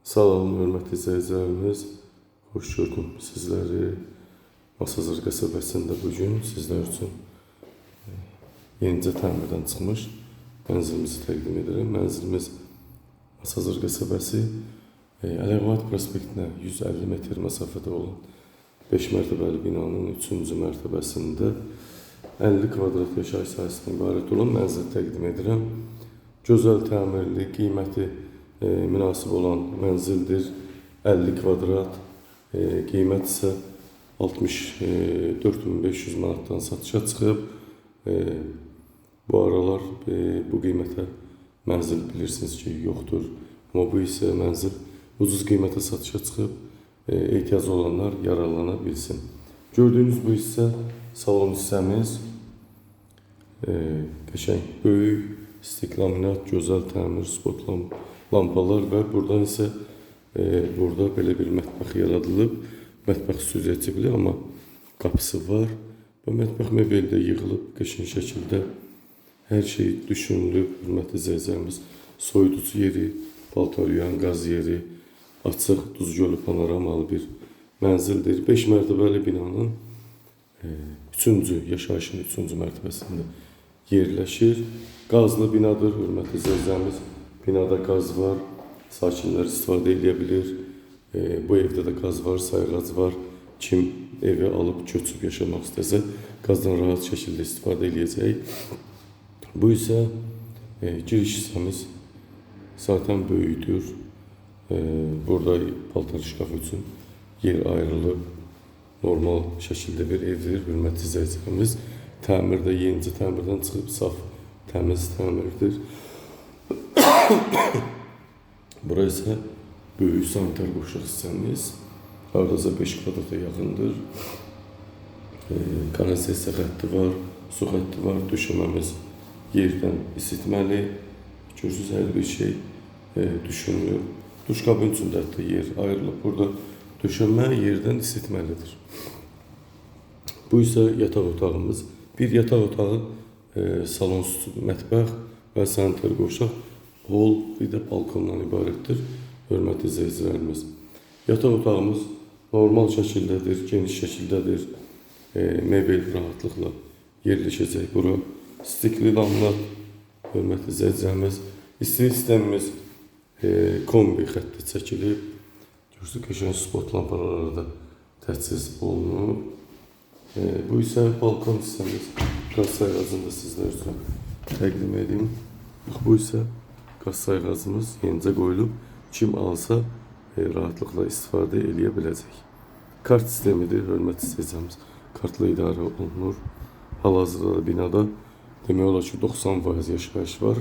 Salam, hörmətli izləyicilərimiz. Xoş gördüm sizləri. Masazır qəsəbəsində bugün sizlər üçün yenicə təmirdən çıxmış mənzilimizi təqdim edirəm. Mənzilimiz Masazır qəsəbəsi Əliyağabat prospektinə 150 metr məsafədə olan 5 mərtəbəli binanın 3-cü mərtəbəsində 50 kvadrat yaşayış sahəsindən ibarət olan mənzil təqdim edirəm. Gözəl təmirli, qiyməti münasib olan mənzildir. 50 kvadrat, qiymət isə 64.500 manatdan satışa çıxıb. Bu aralar bu qiymətə mənzil bilirsiniz ki, yoxdur. Amma bu isə mənzil ucuz qiymətə satışa çıxıb. Ehtiyacı olanlar yararlana bilsin. Gördüyünüz bu hissə salon hissəmiz. Qəşəng, böyük, istiklaminat, gözəl təmir, spot lampalar və buradan isə burada belə bir mətbəx yaradılıb. Mətbəx stüdiya tipli, amma qapısı var və mətbəx mebeli də yığılıb qəşəng şəkildə. Hər şey düşünülüb, hörmətli izləyicilərimiz. Soyuducu yeri, paltar yuyan qaz yeri, açıq duz gölü panoramalı bir mənzildir. 5 mərtəbəli binanın 3-cü yaşayışın 3-cü mərtəbəsində yerləşir. Qazlı binadır, hörmətli izləyicilərimiz. Binada qaz var, sakinlər istifadə edə bilir. Bu evdə də qaz var, sayğac var. Kim evi alıb köçüb yaşamaq istəsə, qazdan rahat şəkildə istifadə edəcək. Bu isə giriş hissəmiz zaten böyükdür. Burada paltar şkafı üçün yer ayrılıb. Normal şəkildə bir evdir, hörmətli izləyicilərimiz. Təmirdə yenicə təmirdən çıxıb saf, təmiz təmirdir. Bura isə böyük sanitar qoşaq hissəmiz. Hardasa 5 kvadrata yaxındır. Kanalizasiya xətti var, su xətti var. Döşəməmiz yerdən isitməli. Görürsünüz, hər bir şey düşünülür. Duşqabın üçün də hətta yer ayrılıb. Burada döşəmə yerdən isitməlidir. Bu isə yataq otağımız. Bir yataq otağı, salon, mətbəx və sanitar qoşaq, hol, bir də balkondan ibarətdir, hörmətli izləyicilərimiz. Yataq otağımız normal şəkildədir, geniş şəkildədir. Mebel rahatlıqla yerləşəcək bura. Stikli laminat, hörmətli izləyicilərimiz. İstilik sistemimiz kombi xətti çəkilib. Görürsünüz, qəşəng spot lampaları da təchiz olunub. Bu isə balkon hissəmiz. Qaz sayğacını da sizlər üçün təqdim edeyim. Bu isə qaz sayğacımız yenicə qoyulub. Kim alsa rahatlıqla istifadə edə biləcək. Kart sistemidir, hörmətli izləyicilərimiz. Kartla idarə olunur. Hal-hazırda binada demək olar ki 90% yaşayış var.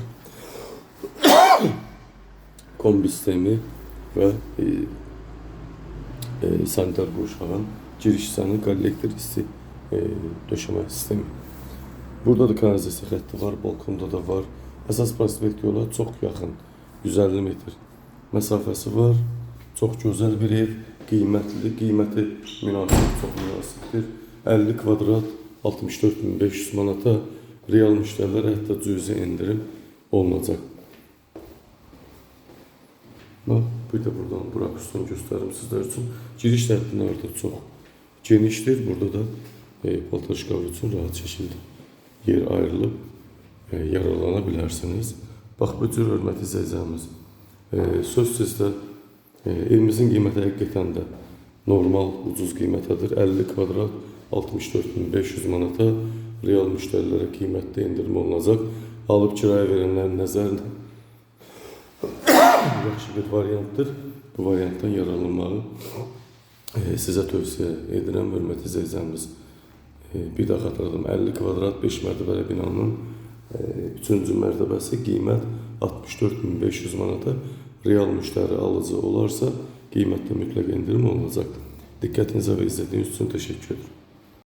Kombi sistemi və sanitar qoşağın giriş hissənin kollektor hissi döşəmə sistemi. Burada da kanalizasiya xətti var, balkonda da var. Əsas prospekt yola çox yaxın, 150 metr məsafəsi var. Çox gözəl bir ev, qiyməti münasib, çox münasibdir. 50 kvadrat, 64.500 manata real müştərilərə hətta cüzi endirim olunacaq. Bir də buradan bu rakursdan göstərim sizlər üçün. Giriş həddini artıq çox genişdir. Burada da paltar şkafı üçün rahat şəkildə yer ayrılıb yararlana bilərsiniz. Bax, bu cür hörmətli izləyicilərimiz. Söz sizdə, evimizin qiyməti həqiqətən də normal, ucuz qiymətədir. 50 kvadrat, 64.500 manata real müştərilərə qiymətdə endirim olunacaq. Alıb kiraya verənlərin nəzərinə yaxşı bir variantdır. Bu variantdan yararlanmağı sizə tövsiyə edirəm, hörmətli izləyicilərimiz. Bir daha xatırladım, 50 kvadrat 5 mərtəbəli binanın 3-cü mərtəbəsi qiymət 64.500 manata. Real müştəri alıcı olarsa qiymətdə mütləq endirim olunacaqdır. Diqqətinizə və izlədiyiniz üçün təşəkkür ederim.